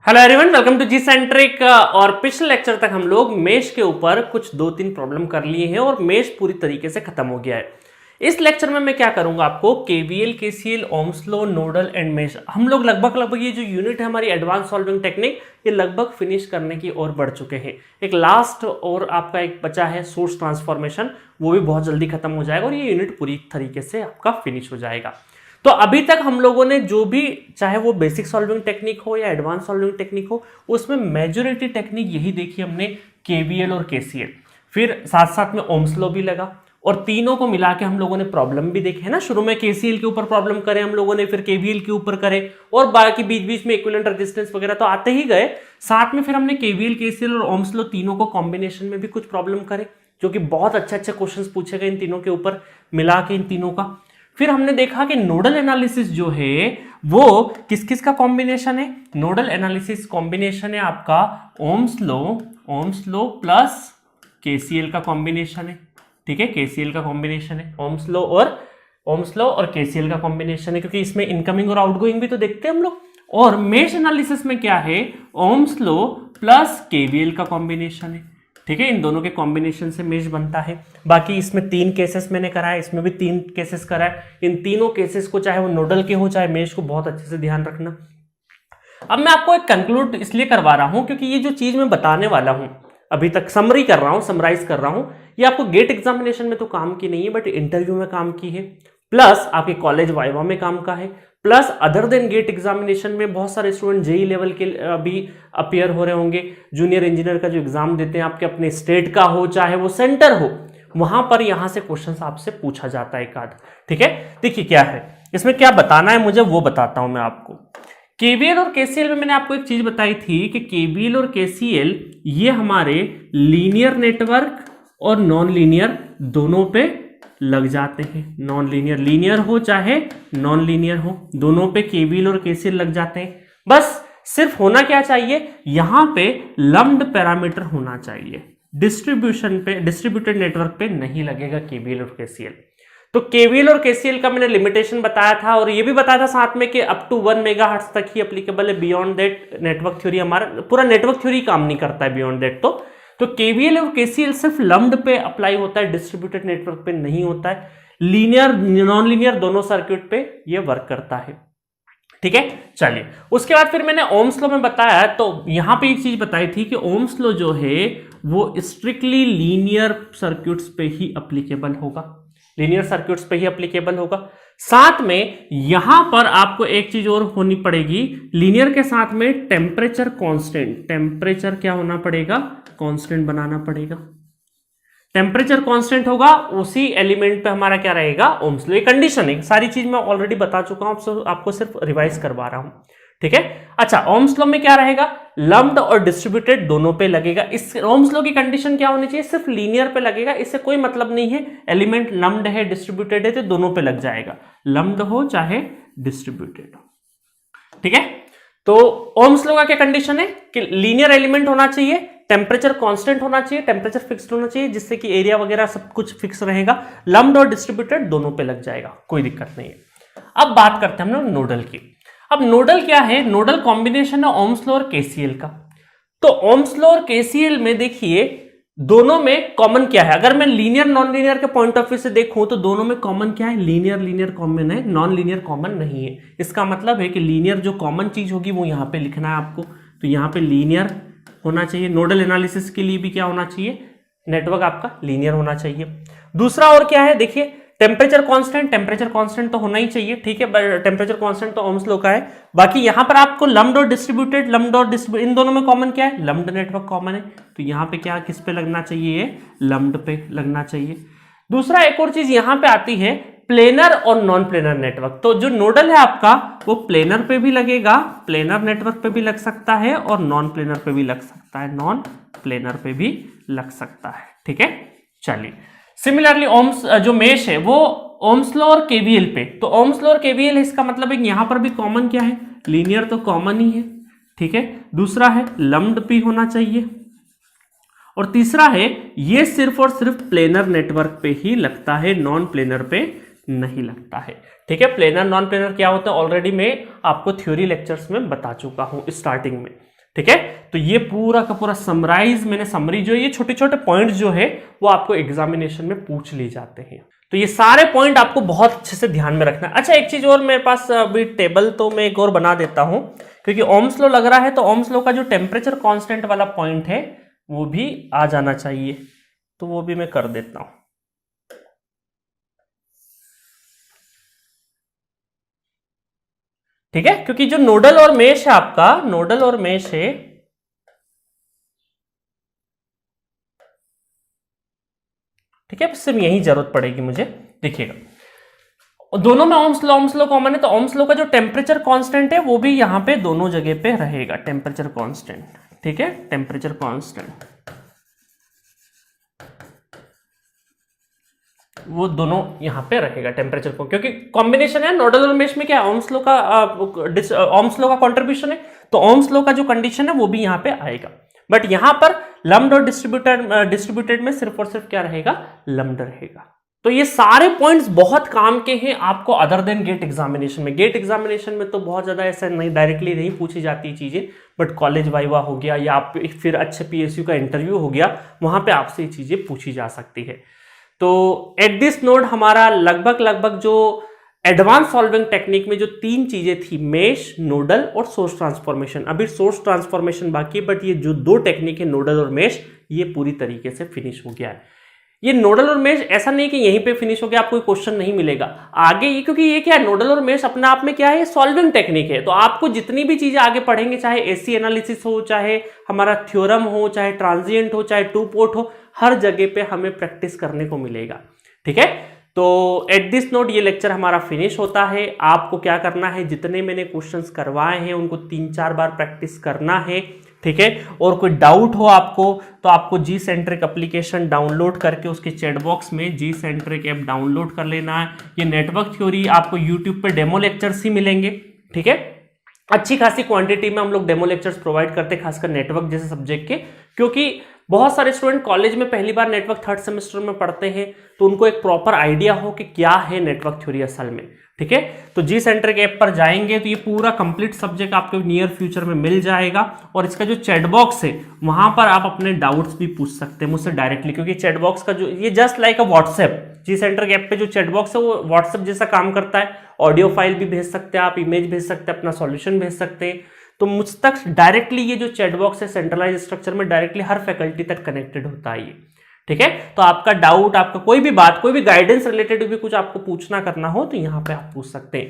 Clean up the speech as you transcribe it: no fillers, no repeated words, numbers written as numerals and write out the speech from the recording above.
Hello everyone, welcome to G Centric. और पिछले lecture तक हम लोग मेश के ऊपर कुछ 2-3 प्रॉब्लम कर लिए हैं और मेश पूरी तरीके से खत्म हो गया है। इस लेक्चर में मैं क्या करूंगा, आपको KVL, KCL, Ohm's law, nodal and mesh, हम लोग लगभग ये जो यूनिट है हमारी एडवांस सॉल्विंग टेक्निक, ये लगभग फिनिश करने की ओर बढ़ चुके हैं। एक लास्ट और आपका एक बचा है सोर्स ट्रांसफॉर्मेशन, वो भी बहुत जल्दी खत्म हो जाएगा और ये यूनिट पूरी तरीके से आपका फिनिश हो जाएगा। तो अभी तक हम लोगों ने जो भी, चाहे वो बेसिक सॉल्विंग टेक्निक हो या एडवांस सॉल्विंग टेक्निक हो, उसमें मेजॉरिटी टेक्निक यही देखी हमने, केवीएल और केसीएल। फिर साथ साथ में ओम्स लॉ भी लगा और तीनों को मिला के हम लोगों ने प्रॉब्लम भी देखे है ना। शुरू में केसीएल के ऊपर प्रॉब्लम करे हम लोगों ने, फिर केवीएल के ऊपर करे और बाकी बीच बीच में इक्विवेलेंट रेजिस्टेंस वगैरह तो आते ही गए। साथ में फिर हमने केवीएल, केसीएल और ओम्स लॉ तीनों को कॉम्बिनेशन में भी कुछ प्रॉब्लम करे, जो कि बहुत अच्छे क्वेश्चंस पूछे गए इन तीनों के ऊपर मिला के, इन तीनों का। फिर हमने देखा कि नोडल एनालिसिस जो है वो किस किस का कॉम्बिनेशन है। नोडल एनालिसिस कॉम्बिनेशन है आपका ओम्स लॉ प्लस केसीएल का कॉम्बिनेशन है। ठीक है, केसीएल का कॉम्बिनेशन है, ओम्स लॉ और केसीएल का कॉम्बिनेशन है, क्योंकि इसमें इनकमिंग और आउटगोइंग भी तो देखते हैं हम लोग। और मेश एनालिसिस में क्या है, ओम्स लॉ प्लस केवीएल का कॉम्बिनेशन है। ठीक है, इन दोनों के कॉम्बिनेशन से मेश बनता है। बाकी इसमें 3 केसेस मैंने करा है, इसमें भी 3 केसेस करा है। इन तीनों केसेस को, चाहे वो नोडल के हो चाहे मेश को, बहुत अच्छे से ध्यान रखना। अब मैं आपको एक कंक्लूड इसलिए करवा रहा हूं क्योंकि ये जो चीज मैं बताने वाला हूं, अभी तक समरी कर रहा हूं, समराइज कर रहा हूं, ये आपको गेट एग्जामिनेशन में तो काम की नहीं है, बट इंटरव्यू में काम की है, प्लस आपके कॉलेज वाइवा में काम का है, plus other than GATE examination में बहुत सारे स्टूडेंट जेई लेवल के भी अपियर हो रहे होंगे। जूनियर इंजीनियर का जो एग्जाम देते हैं, आपके अपने स्टेट का हो चाहे वो सेंटर हो, वहां पर यहां से क्वेश्चंस आपसे पूछा जाता है एक आध। ठीक है, देखिए क्या है इसमें, क्या बताना है मुझे वो बताता हूं मैं आपको। केवीएल और केसीएल में मैंने आपको एक चीज बताई थी कि केवीएल और केसीएल ये हमारे लीनियर नेटवर्क और नॉन लीनियर दोनों पे लग जाते हैं। नॉन लीनियर, लीनियर हो चाहे नॉन लीनियर हो, दोनों पे केवीएल और केसीएल लग जाते हैं। बस सिर्फ होना क्या चाहिए, यहां पे लम्प्ड पैरामीटर होना चाहिए। डिस्ट्रीब्यूशन पे, डिस्ट्रीब्यूटेड नेटवर्क पे नहीं लगेगा केवीएल और केसीएल। तो केवीएल और केसीएल का मैंने लिमिटेशन बताया था और ये भी बताया था साथ में कि अप टू 1 मेगाहर्ट्ज तक ही एप्लीकेबल है। बियॉन्ड दैट नेटवर्क थ्योरी, हमारा पूरा नेटवर्क थ्योरी काम नहीं करता है बियॉन्ड दैट। तो केवीएल और केसीएल सिर्फ लम्प्ड पे अप्लाई होता है, डिस्ट्रीब्यूटेड नेटवर्क पे नहीं होता है। लीनियर, नॉन लीनियर दोनों सर्किट पे ये वर्क करता है। ठीक है, चलिए उसके बाद फिर मैंने ओम्स लॉ में बताया, तो यहां पे एक चीज बताई थी कि ओम्स लॉ जो है वो स्ट्रिक्टली लीनियर सर्किट्स पे ही अप्लीकेबल होगा, लीनियर सर्किट्स पे ही अप्लीकेबल होगा। साथ में यहां पर आपको एक चीज और होनी पड़ेगी, लीनियर के साथ में टेम्परेचर कांस्टेंट, टेम्परेचर क्या होना पड़ेगा, कांस्टेंट बनाना पड़ेगा। टेम्परेचर कांस्टेंट होगा, उसी एलिमेंट पे हमारा क्या रहेगा, ओम्स लॉ। ये कंडीशन है, सारी चीज मैं ऑलरेडी बता चुका हूं, आपको सिर्फ रिवाइज करवा रहा हूं। ठीक है, अच्छा ओम्स लॉ में क्या रहेगा, लम्प्ड और डिस्ट्रीब्यूटेड दोनों पे लगेगा। इस ओम्स लॉ की कंडीशन क्या होनी चाहिए, सिर्फ लीनियर पे लगेगा, इससे कोई मतलब नहीं है एलिमेंट लम्प्ड है डिस्ट्रीब्यूटेड है तो दोनों पे लग जाएगा, लम्प्ड हो चाहे डिस्ट्रीब्यूटेड हो। ठीक है, तो ओम्स लॉ का क्या कंडीशन है कि लीनियर एलिमेंट होना चाहिए, टेम्परेचर कांस्टेंट होना चाहिए, टेम्परेचर फिक्स्ड होना चाहिए, जिससे कि एरिया वगैरह सब कुछ फिक्स रहेगा, लम्प्ड और डिस्ट्रीब्यूटेड दोनों पे लग जाएगा, कोई दिक्कत नहीं है। अब बात करते हैं हम लोग नोडल की। अब नोडल क्या है, नोडल कॉम्बिनेशन है ओम्स लॉ और केसीएल का। तो ओम्स लॉ और केसीएल में देखिए दोनों में कॉमन क्या है, अगर मैं लीनियर नॉन लीनियर के पॉइंट ऑफ व्यू से देखूं तो दोनों में कॉमन क्या है, लीनियर लीनियर कॉमन है, नॉन लीनियर कॉमन नहीं है। इसका मतलब है कि लीनियर जो कॉमन चीज होगी वो यहां पे लिखना है आपको, तो यहां पे लीनियर होना चाहिए। नोडल एनालिसिस के लिए भी क्या होना चाहिए, नेटवर्क आपका लीनियर होना चाहिए। दूसरा और क्या है, देखिए टेम्परेचर कांस्टेंट, टेम्परेचर कांस्टेंट तो होना ही चाहिए। ठीक है, टेम्परेचर कांस्टेंट तो ओम्स लॉ का है। बाकी यहां पर आपको लम्प्ड और डिस्ट्रीब्यूटेड, इन दोनों में कॉमन क्या है, लम्प्ड नेटवर्क कॉमन है, तो यहां पे क्या, किस पे लगना चाहिए, लम्प्ड पे लगना चाहिए। दूसरा एक और चीज यहां पे आती है, प्लेनर और नॉन प्लेनर नेटवर्क। तो जो नोडल है आपका वो प्लेनर पे भी लगेगा, प्लेनर नेटवर्क पे भी लग सकता है और नॉन प्लेनर पे भी लग सकता है, नॉन प्लेनर पे भी लग सकता है। ठीक है, चलिए सिमिलरली ओम्स जो मेश है वो ओम्स लॉ और केवीएल पे, तो ओम्स लॉ और केवीएल है, इसका मतलब है यहां पर भी कॉमन क्या है, लीनियर तो कॉमन ही है। ठीक है, दूसरा है लम्प्ड भी होना चाहिए, और तीसरा है ये सिर्फ और सिर्फ प्लेनर नेटवर्क पे ही लगता है, नॉन प्लेनर पे नहीं लगता है। ठीक है, प्लेनर नॉन प्लेनर क्या होता है ऑलरेडी मैं आपको थ्योरी लेक्चर्स में बता चुका हूं स्टार्टिंग में। ठीक है। तो ये पूरा का पूरा समराइज मैंने समरी जो ये छोटे छोटे पॉइंट जो है वो आपको एग्जामिनेशन में पूछ लिए जाते हैं। तो ये सारे पॉइंट आपको बहुत अच्छे से ध्यान में रखना है। अच्छा, एक चीज और मेरे पास अभी टेबल तो मैं एक और बना देता हूं, क्योंकि ओम्स लॉ लग रहा है, तो ओम्स लॉ का जो टेम्परेचर कांस्टेंट वाला पॉइंट है वो भी आ जाना चाहिए, तो वो भी मैं कर देता हूं। ठीक है, क्योंकि जो नोडल और मेश है आपका, नोडल और मेश है, ठीक है, सिर्फ यही जरूरत पड़ेगी मुझे। देखिएगा दोनों में ओम्स लॉ कॉमन है, तो ओम्स लॉ का जो टेम्परेचर कांस्टेंट है वो भी यहां पे दोनों जगह पे रहेगा, टेम्परेचर कांस्टेंट। ठीक है, टेम्परेचर कांस्टेंट वो दोनों यहां पे रहेगा टेम्परेचर को, क्योंकि कॉम्बिनेशन है नोडल और मेश में क्या ओम्स लॉ का कंट्रीब्यूशन है, तो ओम्स लॉ का जो कंडीशन है वो भी यहां पे आएगा। बट यहां पर लम्प्ड और डिस्ट्रीब्यूटेड में सिर्फ और सिर्फ क्या रहेगा, लम्प्ड रहेगा। तो ये सारे पॉइंट्स बहुत काम के हैं आपको अदर देन गेट एग्जामिनेशन में। गेट एग्जामिनेशन में तो बहुत ज्यादा ऐसा नहीं, डायरेक्टली नहीं पूछी जाती चीजें, बट कॉलेज वाइवा हो गया या आप फिर अच्छे पीएसयू का इंटरव्यू हो गया, वहां पे आपसे ये चीजें पूछी जा सकती है। तो एट दिस नोट हमारा लगभग जो एडवांस सॉल्विंग टेक्निक में जो तीन चीजें थी, मेश, नोडल और सोर्स ट्रांसफॉर्मेशन, अभी सोर्स ट्रांसफॉर्मेशन बाकी है, बट ये जो दो टेक्निक है नोडल और मेश, ये पूरी तरीके से फिनिश हो गया है। ये नोडल और मेश ऐसा नहीं कि यहीं पे फिनिश हो गया, आपको कोई क्वेश्चन नहीं मिलेगा आगे, ये क्योंकि ये क्या है, नोडल और मेश अपने आप में क्या है, सॉल्विंग टेक्निक है। तो आपको जितनी भी चीजें आगे पढ़ेंगे, चाहे एसी एनालिसिस हो, चाहे हमारा थ्योरम हो, चाहे ट्रांजिएंट हो, चाहे टू पोर्ट हो, हर जगह पे हमें प्रैक्टिस करने को मिलेगा। ठीक है, तो एट दिस नोट ये लेक्चर हमारा फिनिश होता है। आपको क्या करना है, जितने मैंने क्वेश्चंस करवाए हैं उनको 3-4 बार प्रैक्टिस करना है। ठीक है, और कोई डाउट हो आपको तो आपको जी सेंट्रिक एप्लीकेशन डाउनलोड करके उसके चैट बॉक्स में जी सेंट्रिक ऐप डाउनलोड कर लेना है। ये नेटवर्क थ्योरी आपको यूट्यूब पे डेमो लेक्चर्स ही मिलेंगे। ठीक है, अच्छी खासी क्वांटिटी में हम लोग डेमो लेक्चर्स प्रोवाइड करते हैं, खासकर नेटवर्क जैसे सब्जेक्ट के, क्योंकि बहुत सारे स्टूडेंट कॉलेज में पहली बार नेटवर्क थर्ड सेमेस्टर में पढ़ते हैं, तो उनको एक प्रॉपर आइडिया हो कि क्या है नेटवर्क थ्योरी असल में। ठीक है, तो जी सेंट्रिक ऐप पर जाएंगे तो ये पूरा कंप्लीट सब्जेक्ट आपको नियर फ्यूचर में मिल जाएगा, और इसका जो चैट बॉक्स है वहां पर आप अपने डाउट्स भी पूछ सकते हैं मुझसे डायरेक्टली, क्योंकि चैट बॉक्स का जो ये just like a WhatsApp, G Centric app पे जो चैट बॉक्स है वो व्हाट्सएप जैसा काम करता है। ऑडियो फाइल भी भेज सकते हैं आप, इमेज भेज सकते हैं, अपना सॉल्यूशन भेज सकते हैं। तो मुझ तक डायरेक्टली ये जो चैट बॉक्स है सेंट्रलाइज स्ट्रक्चर में डायरेक्टली हर फैकल्टी तक कनेक्टेड होता है ये। ठीक है, तो आपका डाउट, आपका कोई भी बात, कोई भी गाइडेंस रिलेटेड भी कुछ आपको पूछना करना हो तो यहाँ पे आप पूछ सकते हैं।